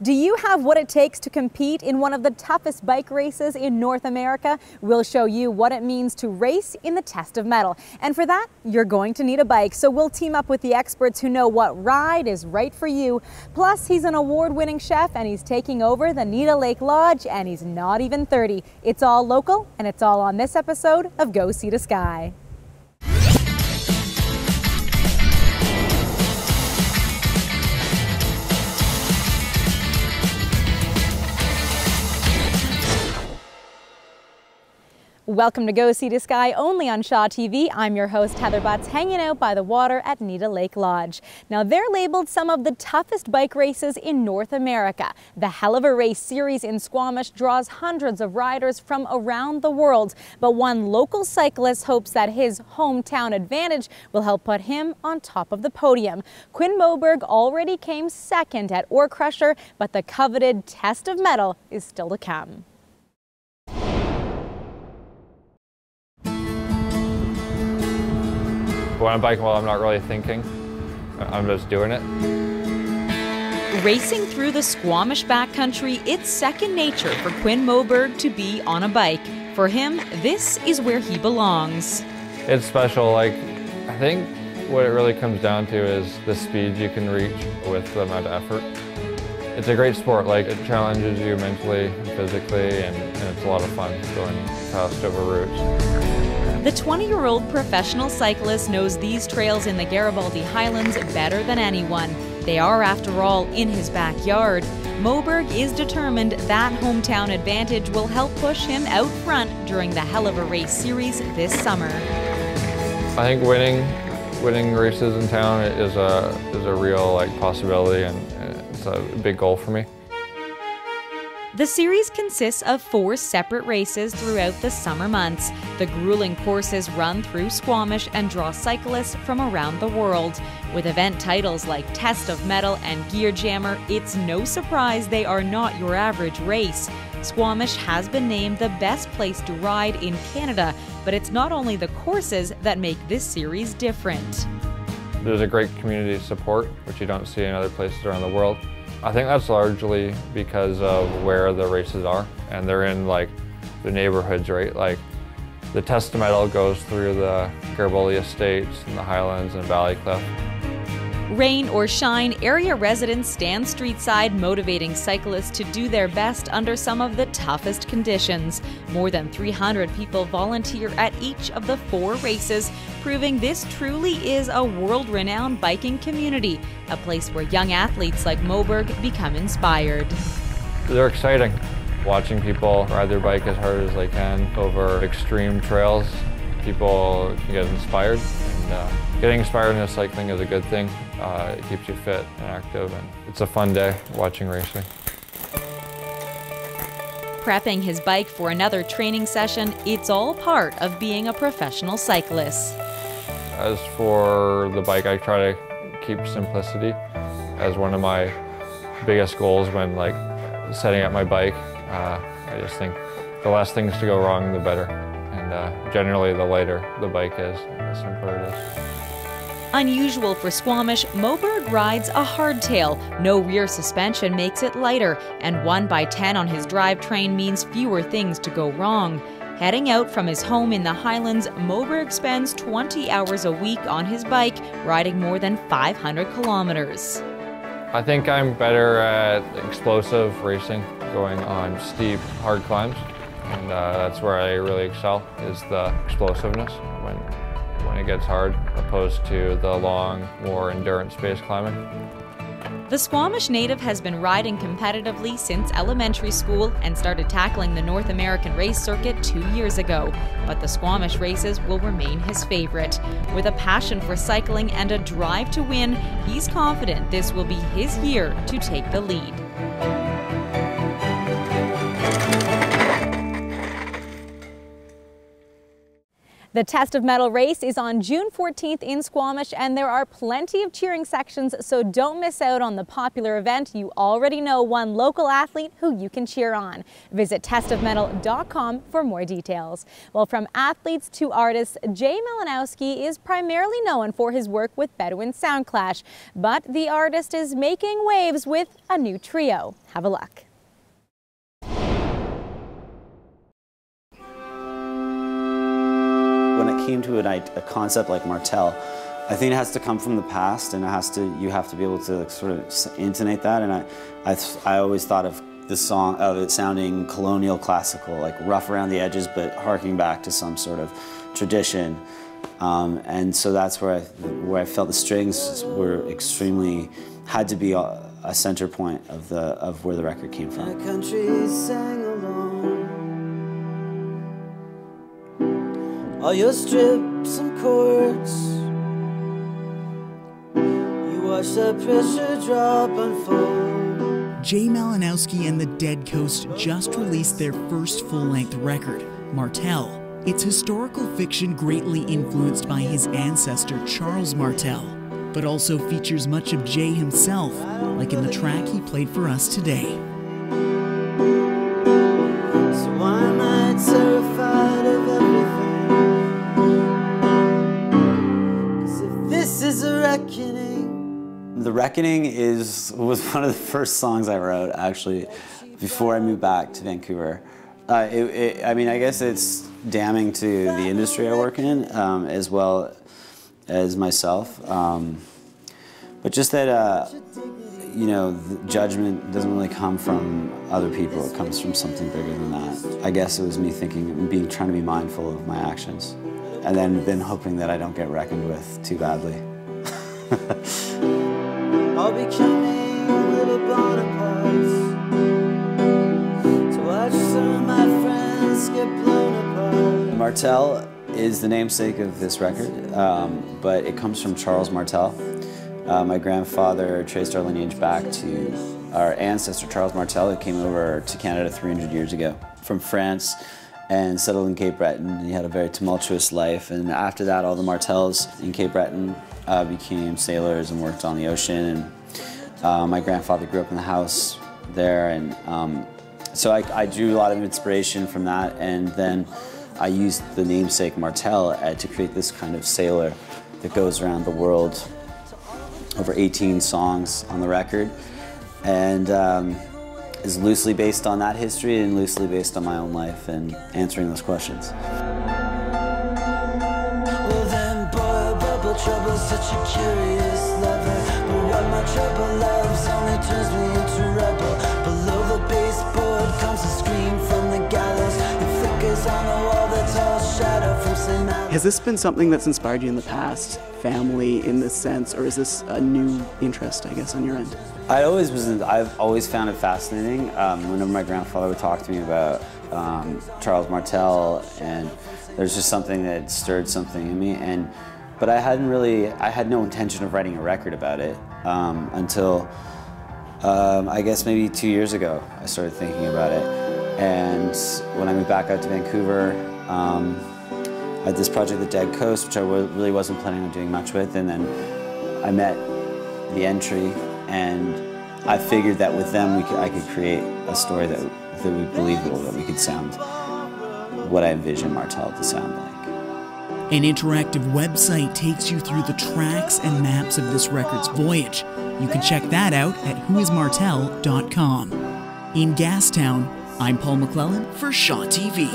Do you have what it takes to compete in one of the toughest bike races in North America? We'll show you what it means to race in the test of metal. And for that, you're going to need a bike. So we'll team up with the experts who know what ride is right for you. Plus, he's an award-winning chef and he's taking over the Nita Lake Lodge, and he's not even 30. It's all local, and it's all on this episode of Go Sea to Sky. Welcome to Go Sea to Sky, only on Shaw TV. I'm your host, Heather Butts, hanging out by the water at Nita Lake Lodge. Now, they're labeled some of the toughest bike races in North America. The Hell of a Race series in Squamish draws hundreds of riders from around the world. But one local cyclist hopes that his hometown advantage will help put him on top of the podium. Quinn Moberg already came second at Ore Crusher, but the coveted test of metal is still to come. When I'm biking, well, I'm not really thinking. I'm just doing it. Racing through the Squamish backcountry, it's second nature for Quinn Moberg to be on a bike. For him, this is where he belongs. It's special. I think what it really comes down to is the speed you can reach with the amount of effort. It's a great sport. It challenges you mentally and physically, and it's a lot of fun going fast over routes. The 20-year-old professional cyclist knows these trails in the Garibaldi Highlands better than anyone. They are, after all, in his backyard. Moberg is determined that hometown advantage will help push him out front during the Hell of a Race series this summer. I think winning races in town is a real possibility, and it's a big goal for me. The series consists of 4 separate races throughout the summer months. The grueling courses run through Squamish and draw cyclists from around the world. With event titles like Test of Metal and Gear Jammer, it's no surprise they are not your average race. Squamish has been named the best place to ride in Canada, but it's not only the courses that make this series different. There's a great community support, which you don't see in other places around the world. I think that's largely because of where the races are, and they're in the neighborhoods, right? The Test of Metal goes through the Garibaldi Estates and the Highlands and Ballycliffe. Rain or shine, area residents stand streetside, motivating cyclists to do their best under some of the toughest conditions. More than 300 people volunteer at each of the 4 races, proving this truly is a world-renowned biking community, a place where young athletes like Moberg become inspired. They're exciting. Watching people ride their bike as hard as they can over extreme trails, people can get inspired. And getting inspired in cycling is a good thing. It keeps you fit and active, and it's a fun day watching racing. Prepping his bike for another training session, it's all part of being a professional cyclist. As for the bike, I try to keep simplicity as one of my biggest goals when setting up my bike. I just think the less things to go wrong, the better. And generally, the lighter the bike is, the simpler it is. Unusual for Squamish, Moberg rides a hardtail. No rear suspension makes it lighter, and 1x10 on his drivetrain means fewer things to go wrong. Heading out from his home in the Highlands, Moberg spends 20 hours a week on his bike, riding more than 500 kilometers. I think I'm better at explosive racing, going on steep, hard climbs. And that's where I really excel, is the explosiveness when it gets hard, opposed to the long, more endurance-based climbing. The Squamish native has been riding competitively since elementary school and started tackling the North American race circuit 2 years ago. But the Squamish races will remain his favorite. With a passion for cycling and a drive to win, he's confident this will be his year to take the lead. The Test of Metal race is on June 14th in Squamish, and there are plenty of cheering sections, so don't miss out on the popular event. You already know one local athlete who you can cheer on. Visit testofmetal.com for more details. Well, from athletes to artists, Jay Malinowski is primarily known for his work with Bedouin Soundclash, but the artist is making waves with a new trio. Have a look. When it came to a concept like Martel, I think it has to come from the past, and you have to be able to sort of intonate that. And I always thought of the song of it sounding colonial classical, like rough around the edges, but harking back to some sort of tradition. And so that's where I felt the strings were had to be a center point of where the record came from. My country sang along. All your strips and chords, you watch the pressure drop unfold. Jay Malinowski and the Dead Coast just released their first full-length record, Martel. It's historical fiction greatly influenced by his ancestor Charles Martel, but also features much of Jay himself, like in the track he played for us today. So why am I terrified of everything? This is a reckoning. The Reckoning was one of the first songs I wrote, actually, before I moved back to Vancouver. I mean, I guess it's damning to the industry I work in, as well as myself. But just that, you know, the judgment doesn't really come from other people. It comes from something bigger than that. I guess it was me thinking, trying to be mindful of my actions. And then hoping that I don't get reckoned with too badly. I'll be coming little Bonapartes to watch some of my friends get blown apart. Martel is the namesake of this record, but it comes from Charles Martel. My grandfather traced our lineage back to our ancestor Charles Martel, who came over to Canada 300 years ago from France and settled in Cape Breton. He had a very tumultuous life, and after that all the Martels in Cape Breton became sailors and worked on the ocean. And my grandfather grew up in the house there, and so I drew a lot of inspiration from that, and then I used the namesake Martel to create this kind of sailor that goes around the world. Over 18 songs on the record, and is loosely based on that history and loosely based on my own life and answering those questions. Well then, boy, bubble trouble's such a curious lover, but what my trouble loves only turns me into rebel. Below the baseboard comes a scream from the gallows. It flickers on the wall, the tall shadow from St. Alice. Has this been something that's inspired you in the past? Family in this sense, or is this a new interest, I guess, on your end? I've always found it fascinating. Whenever my grandfather would talk to me about Charles Martel, and there's just something that stirred something in me. But I had no intention of writing a record about it until I guess maybe 2 years ago. I started thinking about it, and when I moved back out to Vancouver, I had this project, The Dead Coast, which I really wasn't planning on doing much with, and then I met the entry, and I figured that with them I could create a story that would be believable, that we could sound what I envisioned Martel to sound like. An interactive website takes you through the tracks and maps of this record's voyage. You can check that out at whoismartel.com. In Gastown, I'm Paul McClellan for Shaw TV.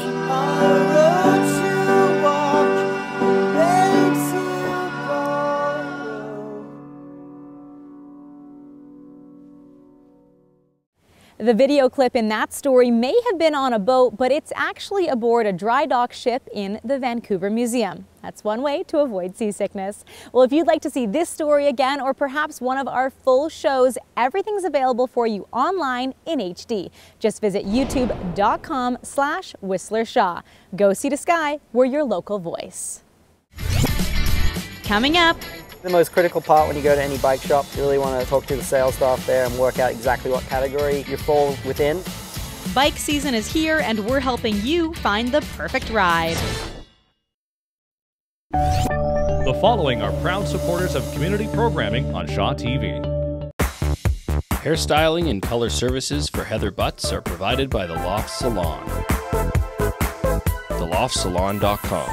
The video clip in that story may have been on a boat, but it's actually aboard a dry dock ship in the Vancouver Museum. That's one way to avoid seasickness. Well, if you'd like to see this story again, or perhaps one of our full shows, everything's available for you online in HD. Just visit youtube.com/WhistlerShaw. Go See the Sky, we're your local voice. Coming up. The most critical part when you go to any bike shop, you really want to talk to the sales staff there and work out exactly what category you fall within. Bike season is here, and we're helping you find the perfect ride. The following are proud supporters of community programming on Shaw TV. Hairstyling and color services for Heather Butts are provided by The Loft Salon. TheLoftSalon.com.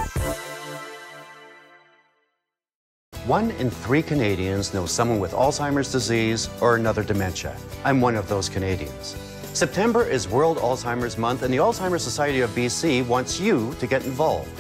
1 in 3 Canadians know someone with Alzheimer's disease or another dementia. I'm one of those Canadians. September is World Alzheimer's Month, and the Alzheimer's Society of BC wants you to get involved.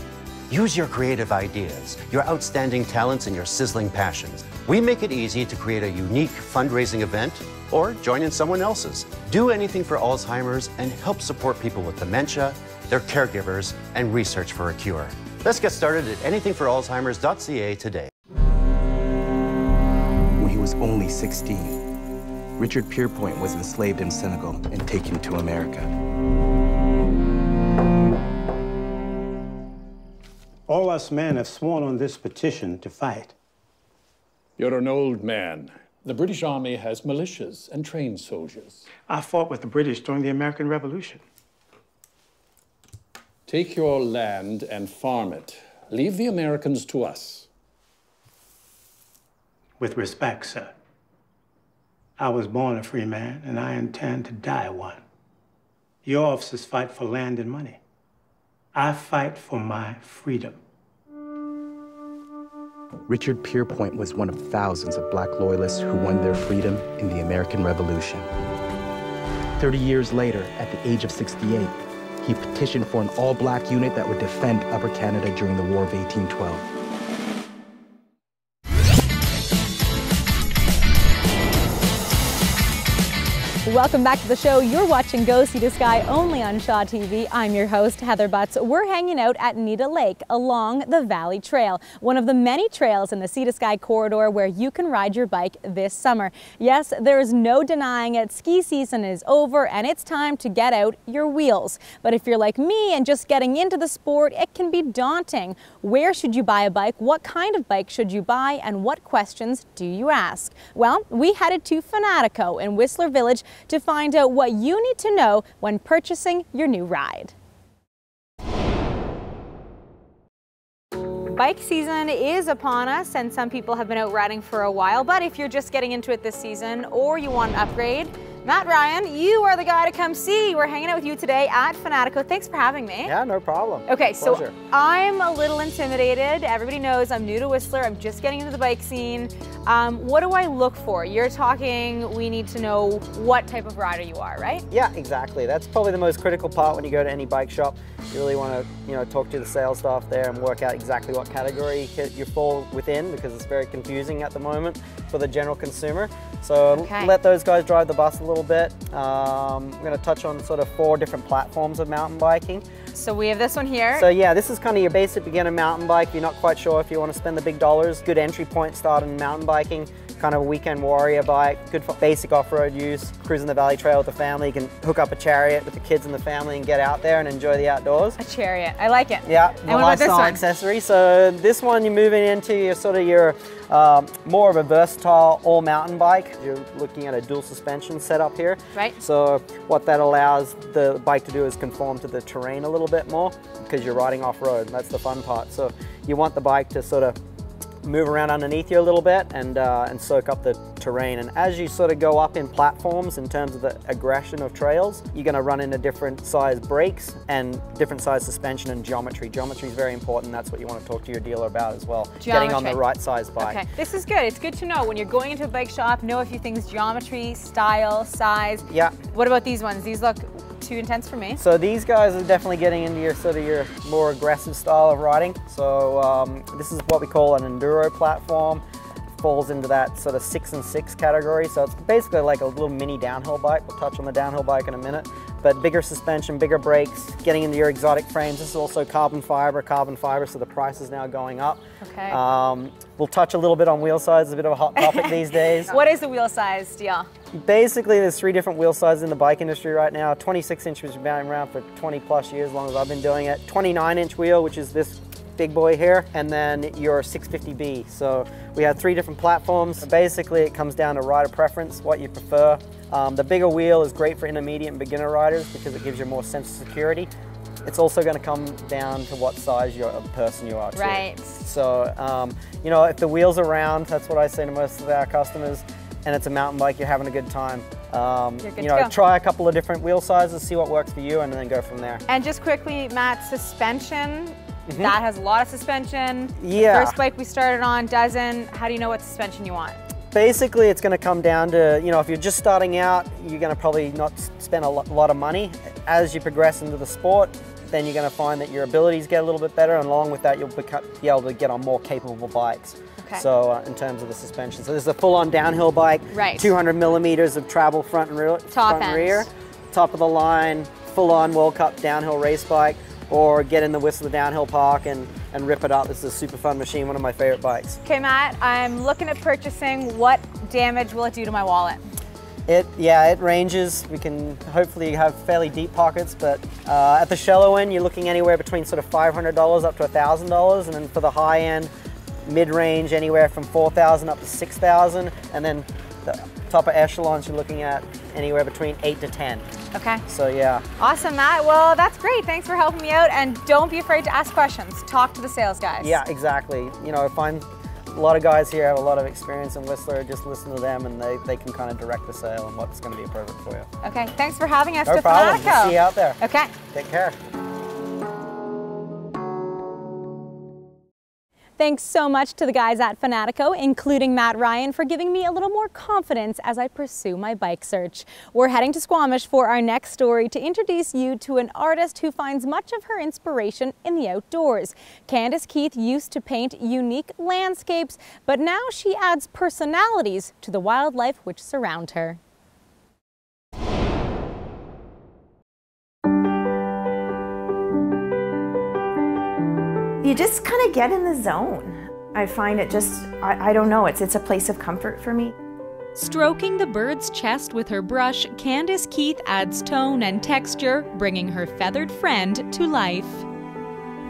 Use your creative ideas, your outstanding talents, and your sizzling passions. We make it easy to create a unique fundraising event or join in someone else's. Do anything for Alzheimer's and help support people with dementia, their caregivers, and research for a cure. Let's get started at anythingforalzheimers.ca today. When he was only 16, Richard Pierpoint was enslaved in Senegal and taken to America. All us men have sworn on this petition to fight. You're an old man. The British Army has militias and trained soldiers. I fought with the British during the American Revolution. Take your land and farm it. Leave the Americans to us. With respect, sir. I was born a free man, and I intend to die one. Your officers fight for land and money. I fight for my freedom. Richard Pierpoint was one of thousands of black loyalists who won their freedom in the American Revolution. 30 years later, at the age of 68, he petitioned for an all-black unit that would defend Upper Canada during the War of 1812. Welcome back to the show. You're watching Go See the Sky only on Shaw TV. I'm your host, Heather Butts. We're hanging out at Nita Lake along the Valley Trail, one of the many trails in the Sea to Sky corridor where you can ride your bike this summer. Yes, there is no denying it. Ski season is over and it's time to get out your wheels. But if you're like me and just getting into the sport, it can be daunting. Where should you buy a bike? What kind of bike should you buy? And what questions do you ask? Well, we headed to Fanatico in Whistler Village to find out what you need to know when purchasing your new ride. Bike season is upon us and some people have been out riding for a while, but if you're just getting into it this season or you want an upgrade, Matt Ryan, you are the guy to come see. We're hanging out with you today at Fanatico. Thanks for having me. Yeah, no problem. Okay, Pleasure. so I'm a little intimidated. Everybody knows I'm new to Whistler. I'm just getting into the bike scene. What do I look for? You're talking, we need to know what type of rider you are, right? Yeah, exactly. That's probably the most critical part when you go to any bike shop. You really want to, talk to the sales staff there and work out exactly what category you fall within, because it's very confusing at the moment for the general consumer. So let those guys drive the bus a little bit. I'm going to touch on sort of 4 different platforms of mountain biking. So we have this one here. So yeah, this is kind of your basic beginner mountain bike. You're not quite sure if you want to spend the big dollars. Good entry point start in mountain biking. Kind of a weekend warrior bike, good for basic off-road use, cruising the Valley Trail with the family. You can hook up a chariot with the kids and the family and get out there and enjoy the outdoors. A chariot, I like it. Yeah, and what about this one? Accessory. So this one you're moving into your more of a versatile all mountain bike. You're looking at a dual suspension setup here. Right. So what that allows the bike to do is conform to the terrain a little bit more because you're riding off-road, and that's the fun part. So you want the bike to sort of move around underneath you a little bit and soak up the terrain. And as you sort of go up in platforms in terms of the aggression of trails, you're going to run into different size brakes and different size suspension and geometry. Geometry is very important. That's what you want to talk to your dealer about as well. Geometry. Getting on the right size bike. Okay, this is good. It's good to know when you're going into a bike shop, know a few things: geometry, style, size. Yeah. What about these ones? These look too intense for me. So these guys are definitely getting into your more aggressive style of riding. So this is what we call an enduro platform. Falls into that sort of 6 and 6 category. So it's basically like a little mini downhill bike. We'll touch on the downhill bike in a minute. But bigger suspension, bigger brakes, getting into your exotic frames. This is also carbon fiber, so the price is now going up. Okay. We'll touch a little bit on wheel size. It's a bit of a hot topic these days. What is the wheel size deal? Basically, there's 3 different wheel sizes in the bike industry right now. 26 inch has been around for 20 plus years, as long as I've been doing it. 29 inch wheel, which is this big boy here, and then your 650B. So we have 3 different platforms. Basically, it comes down to rider preference, what you prefer. The bigger wheel is great for intermediate and beginner riders because it gives you more sense of security. it's also going to come down to what size person you are too. Right. So, you know, if the wheels are round, that's what I say to most of our customers, and it's a mountain bike, you're having a good time. You know, try a couple of different wheel sizes, see what works for you, and then go from there. And just quickly, Matt, suspension, that has a lot of suspension. Yeah. The first bike we started on doesn't. How do you know what suspension you want? Basically, it's going to come down to, you know, if you're just starting out, you're going to probably not spend a lot of money. As you progress into the sport, then you're going to find that your abilities get a little bit better, and along with that, you'll be able to get on more capable bikes. Okay. So in terms of the suspension, so this is a full-on downhill bike, 200 millimeters of travel front and rear, top of the line, full-on World Cup downhill race bike, or get in the Whistler Downhill Park and rip it up. This is a super fun machine, one of my favorite bikes. Okay, Matt, I'm looking at purchasing. What damage will it do to my wallet? Yeah, it ranges. We can hopefully have fairly deep pockets, but at the shallow end, you're looking anywhere between sort of $500 up to $1,000, and then for the high end, mid-range, anywhere from $4,000 up to $6,000, and then the top of echelons, you're looking at anywhere between 8 to 10. Okay. So yeah. Awesome, Matt. Well, that's great. Thanks for helping me out, and don't be afraid to ask questions. Talk to the sales guys. Yeah, exactly. You know, I find a lot of guys here have a lot of experience in Whistler. Just listen to them, and they can kind of direct the sale and what's going to be appropriate for you. Okay, thanks for having us. No problem. We'll see you out there. Okay. Take care. Thanks so much to the guys at Fanatico, including Matt Ryan, for giving me a little more confidence as I pursue my bike search. We're heading to Squamish for our next story to introduce you to an artist who finds much of her inspiration in the outdoors. Candace Keith used to paint unique landscapes, but now she adds personalities to the wildlife which surround her. You just kind of get in the zone. I find it just, I don't know, it's a place of comfort for me. Stroking the bird's chest with her brush, Candace Keith adds tone and texture, bringing her feathered friend to life.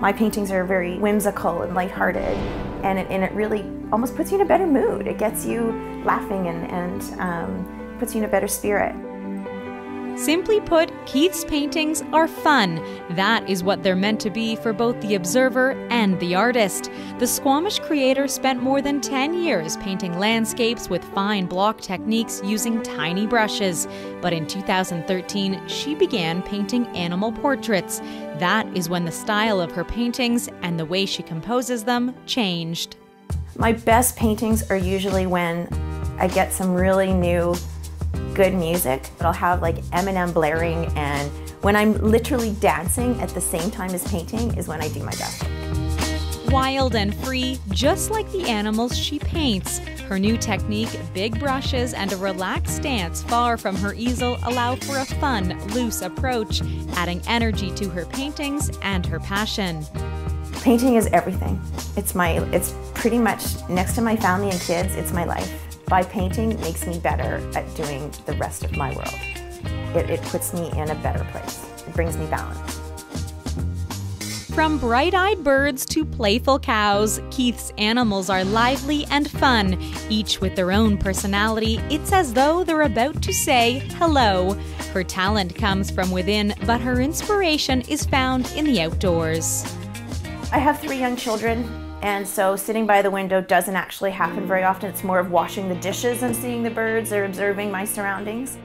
My paintings are very whimsical and lighthearted, and it really almost puts you in a better mood. It gets you laughing and puts you in a better spirit. Simply put, Keith's paintings are fun. That is what they're meant to be for both the observer and the artist. The Squamish creator spent more than 10 years painting landscapes with fine block techniques using tiny brushes. But in 2013, she began painting animal portraits. That is when the style of her paintings and the way she composes them changed. My best paintings are usually when I get some really new good music. I'll have like Eminem blaring, and when I'm literally dancing at the same time as painting is when I do my best work. Wild and free, just like the animals she paints. Her new technique, big brushes and a relaxed stance far from her easel allow for a fun, loose approach, adding energy to her paintings and her passion. Painting is everything. It's pretty much next to my family and kids, it's my life. By painting makes me better at doing the rest of my world. It puts me in a better place. It brings me balance. From bright-eyed birds to playful cows, Keith's animals are lively and fun. Each with their own personality, it's as though they're about to say hello. Her talent comes from within, but her inspiration is found in the outdoors. I have 3 young children. And so sitting by the window doesn't actually happen very often. It's more of washing the dishes and seeing the birds or observing my surroundings.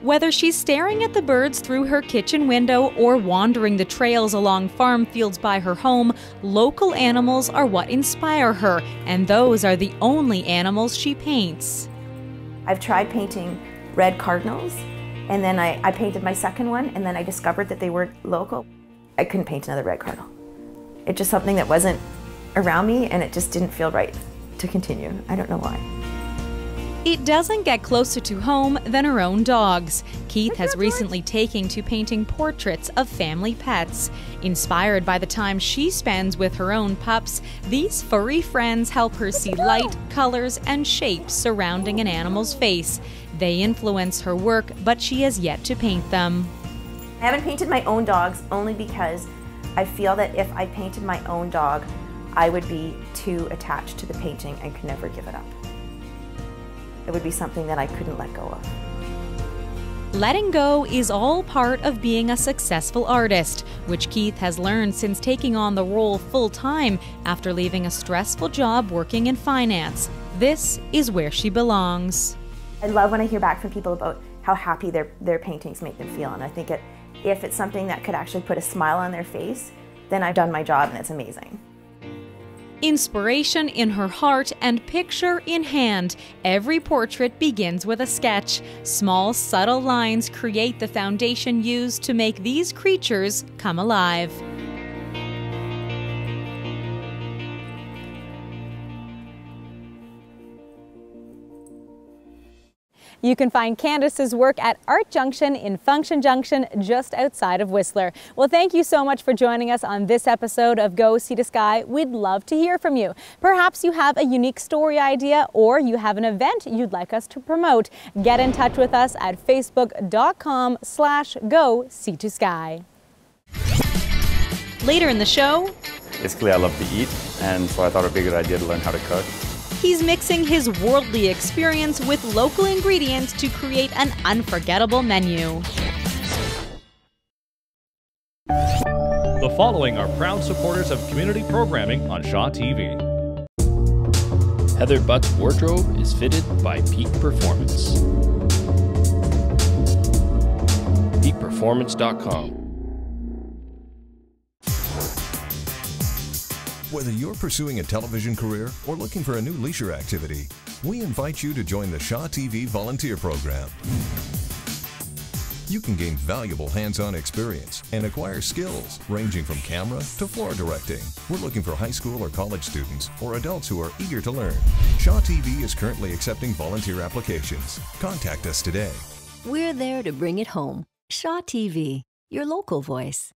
Whether she's staring at the birds through her kitchen window or wandering the trails along farm fields by her home, local animals are what inspire her, and those are the only animals she paints. I've tried painting red cardinals, and then I painted my second one, and then I discovered that they weren't local. I couldn't paint another red cardinal. It's just something that wasn't around me, and it just didn't feel right to continue. I don't know why. It doesn't get closer to home than her own dogs. Keith has recently taken to painting portraits of family pets. Inspired by the time she spends with her own pups, these furry friends help her see light, colors, and shapes surrounding an animal's face. They influence her work, but she has yet to paint them. I haven't painted my own dogs only because I feel that if I painted my own dog, I would be too attached to the painting and could never give it up. It would be something that I couldn't let go of. Letting go is all part of being a successful artist, which Keith has learned since taking on the role full-time after leaving a stressful job working in finance. This is where she belongs. I love when I hear back from people about how happy their paintings make them feel, and I think if it's something that could actually put a smile on their face, then I've done my job and it's amazing. Inspiration in her heart and picture in hand, every portrait begins with a sketch. Small, subtle lines create the foundation used to make these creatures come alive. You can find Candace's work at Art Junction in Function Junction, just outside of Whistler. Well, thank you so much for joining us on this episode of Go Sea to Sky. We'd love to hear from you. Perhaps you have a unique story idea or you have an event you'd like us to promote. Get in touch with us at facebook.com/Go Sea to Sky. Later in the show, basically I love to eat, and so I thought it would be a good idea to learn how to cook. he's mixing his worldly experience with local ingredients to create an unforgettable menu. The following are proud supporters of community programming on Shaw TV. Heather Butt's wardrobe is fitted by Peak Performance. PeakPerformance.com. Whether you're pursuing a television career or looking for a new leisure activity, we invite you to join the Shaw TV Volunteer Program. You can gain valuable hands-on experience and acquire skills ranging from camera to floor directing. We're looking for high school or college students or adults who are eager to learn. Shaw TV is currently accepting volunteer applications. Contact us today. We're there to bring it home. Shaw TV, your local voice.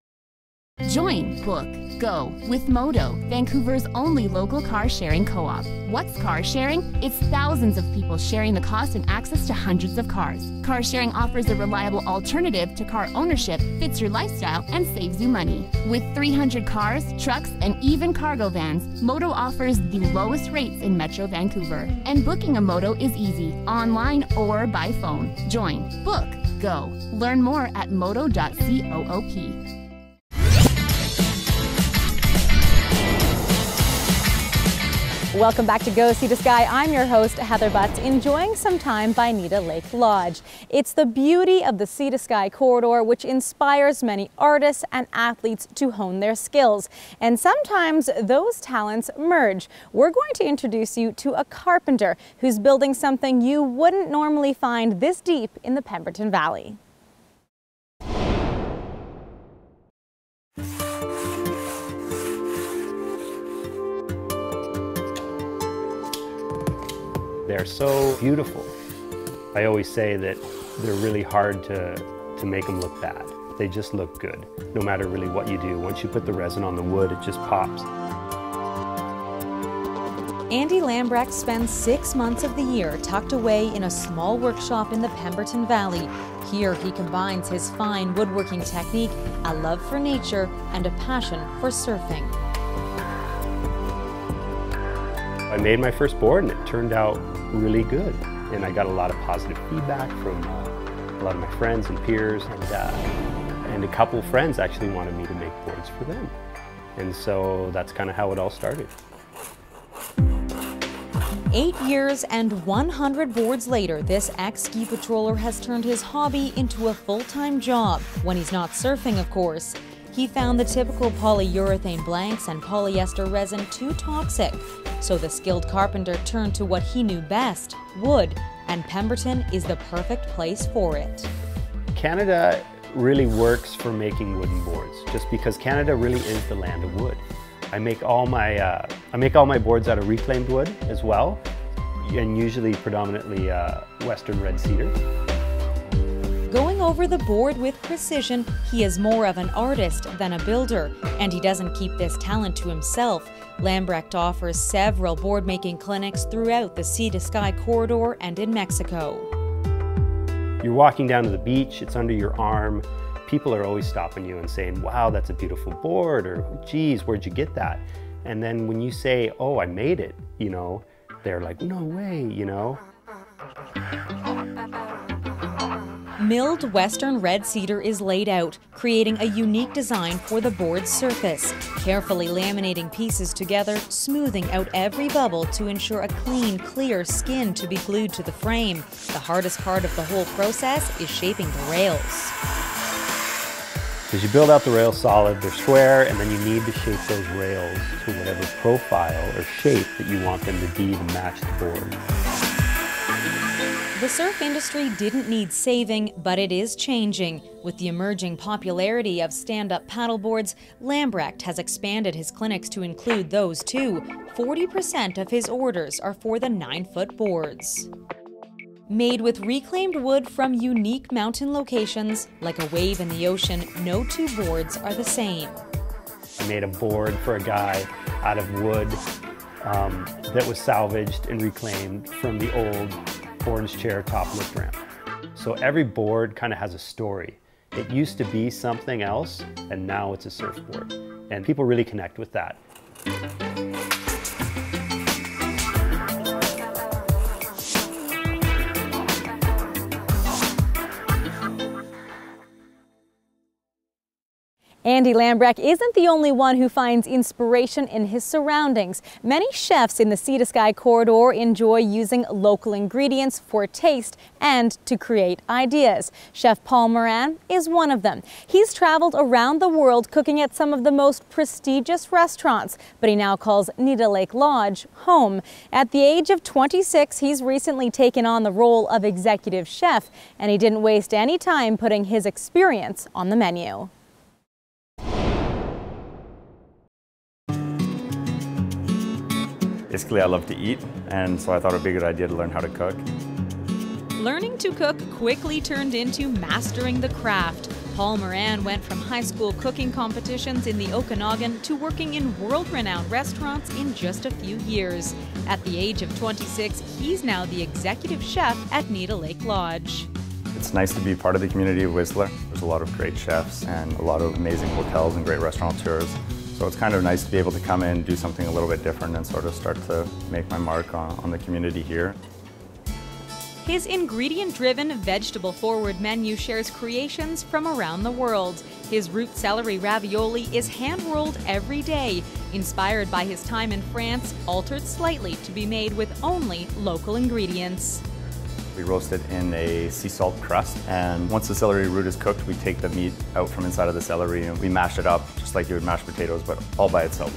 Join, book, go with Moto, Vancouver's only local car sharing co-op. What's car sharing? It's thousands of people sharing the cost and access to hundreds of cars. Car sharing offers a reliable alternative to car ownership, fits your lifestyle, and saves you money. With 300 cars, trucks, and even cargo vans, Moto offers the lowest rates in Metro Vancouver. And booking a Moto is easy, online or by phone. Join, book, go. Learn more at moto.coop. Welcome back to Go Sea to Sky. I'm your host, Heather Butts, enjoying some time by Nita Lake Lodge. It's the beauty of the Sea to Sky corridor which inspires many artists and athletes to hone their skills. And sometimes those talents merge. We're going to introduce you to a carpenter who's building something you wouldn't normally find this deep in the Pemberton Valley. They're so beautiful. I always say that they're really hard to make them look bad. They just look good, no matter really what you do. Once you put the resin on the wood, it just pops. Andy Lambrecht spends 6 months of the year tucked away in a small workshop in the Pemberton Valley. Here he combines his fine woodworking technique, a love for nature, and a passion for surfing. I made my first board and it turned out really good. And I got a lot of positive feedback from a lot of my friends and peers. And a couple friends actually wanted me to make boards for them. And so that's kind of how it all started. 8 years and 100 boards later, this ex-ski patroller has turned his hobby into a full-time job. When he's not surfing, of course. He found the typical polyurethane blanks and polyester resin too toxic. So the skilled carpenter turned to what he knew best, wood, and Pemberton is the perfect place for it. Canada really works for making wooden boards, just because Canada really is the land of wood. I make all my boards out of reclaimed wood as well, and usually predominantly Western red cedar. Going over the board with precision, he is more of an artist than a builder, and he doesn't keep this talent to himself. Lambrecht offers several board-making clinics throughout the Sea to Sky corridor and in Mexico. You're walking down to the beach, it's under your arm. People are always stopping you and saying, wow, that's a beautiful board, or geez, where'd you get that? And then when you say, oh, I made it, you know, they're like, no way, you know. Milled Western red cedar is laid out, creating a unique design for the board's surface, carefully laminating pieces together, smoothing out every bubble to ensure a clean, clear skin to be glued to the frame. The hardest part of the whole process is shaping the rails. Because you build out the rails solid, they're square, and then you need to shape those rails to whatever profile or shape that you want them to be to match the board. The surf industry didn't need saving, but it is changing. With the emerging popularity of stand-up paddleboards, Lambrecht has expanded his clinics to include those too. 40% of his orders are for the 9-foot boards. Made with reclaimed wood from unique mountain locations, like a wave in the ocean, no two boards are the same. I made a board for a guy out of wood that was salvaged and reclaimed from the old orange chair top lift ramp. So every board kind of has a story. It used to be something else, and now it's a surfboard. And people really connect with that. Andy Lambrecht isn't the only one who finds inspiration in his surroundings. Many chefs in the Sea to Sky corridor enjoy using local ingredients for taste and to create ideas. Chef Paul Moran is one of them. He's traveled around the world cooking at some of the most prestigious restaurants, but he now calls Nita Lake Lodge home. At the age of 26, he's recently taken on the role of executive chef, and he didn't waste any time putting his experience on the menu. Basically, I love to eat, and so I thought it'd be a good idea to learn how to cook. Learning to cook quickly turned into mastering the craft. Paul Moran went from high school cooking competitions in the Okanagan to working in world-renowned restaurants in just a few years. At the age of 26, he's now the executive chef at Nita Lake Lodge. It's nice to be part of the community of Whistler. There's a lot of great chefs and a lot of amazing hotels and great restaurateurs. So it's kind of nice to be able to come in, do something a little bit different, and sort of start to make my mark on the community here. His ingredient-driven, vegetable-forward menu shares creations from around the world. His root celery ravioli is hand-rolled every day, inspired by his time in France, altered slightly to be made with only local ingredients. We roast it in a sea salt crust, and once the celery root is cooked, we take the meat out from inside of the celery and we mash it up just like you would mash potatoes, but all by itself.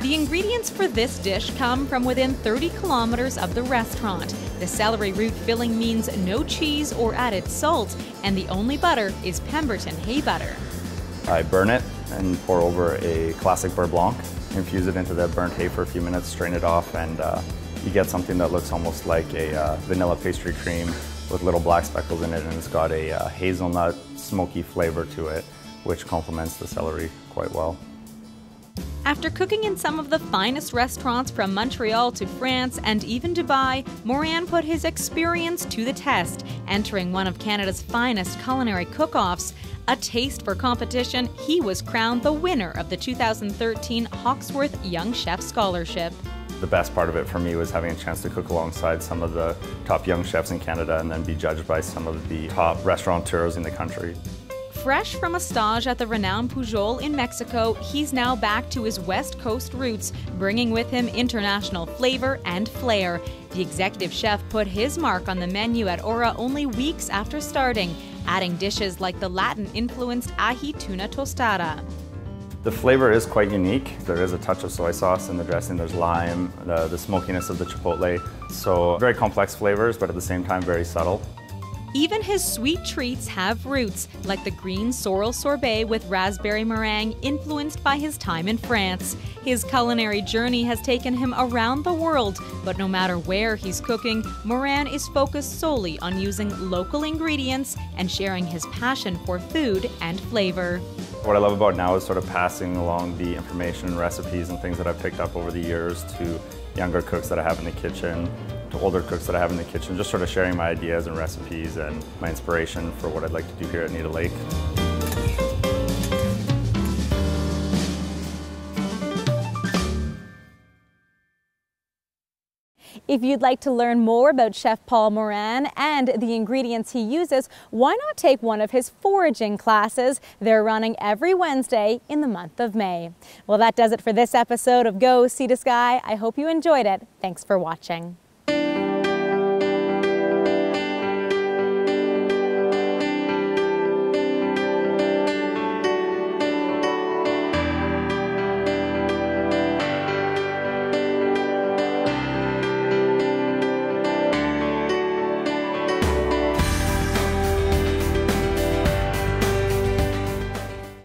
The ingredients for this dish come from within 30 kilometers of the restaurant. The celery root filling means no cheese or added salt, and the only butter is Pemberton hay butter. I burn it and pour over a classic beurre blanc, infuse it into the burnt hay for a few minutes, strain it off, and you get something that looks almost like a vanilla pastry cream with little black speckles in it, and it's got a hazelnut smoky flavor to it, which complements the celery quite well. After cooking in some of the finest restaurants from Montreal to France and even Dubai, Moran put his experience to the test, entering one of Canada's finest culinary cook-offs. A taste for competition, he was crowned the winner of the 2013 Hawksworth Young Chef Scholarship. The best part of it for me was having a chance to cook alongside some of the top young chefs in Canada and then be judged by some of the top restaurateurs in the country. Fresh from a stage at the renowned Pujol in Mexico, he's now back to his West Coast roots, bringing with him international flavor and flair. The executive chef put his mark on the menu at Aura only weeks after starting, adding dishes like the Latin-influenced ahi tuna tostada. The flavor is quite unique. There is a touch of soy sauce in the dressing, there's lime, the smokiness of the chipotle. So very complex flavors, but at the same time very subtle. Even his sweet treats have roots, like the green sorrel sorbet with raspberry meringue influenced by his time in France. His culinary journey has taken him around the world, but no matter where he's cooking, Moran is focused solely on using local ingredients and sharing his passion for food and flavor. What I love about now is sort of passing along the information and recipes and things that I've picked up over the years to younger cooks that I have in the kitchen, to older cooks that I have in the kitchen, just sort of sharing my ideas and recipes and my inspiration for what I'd like to do here at Nita Lake. If you'd like to learn more about Chef Paul Moran and the ingredients he uses, why not take one of his foraging classes? They're running every Wednesday in the month of May. Well, that does it for this episode of Go Sea to Sky. I hope you enjoyed it. Thanks for watching.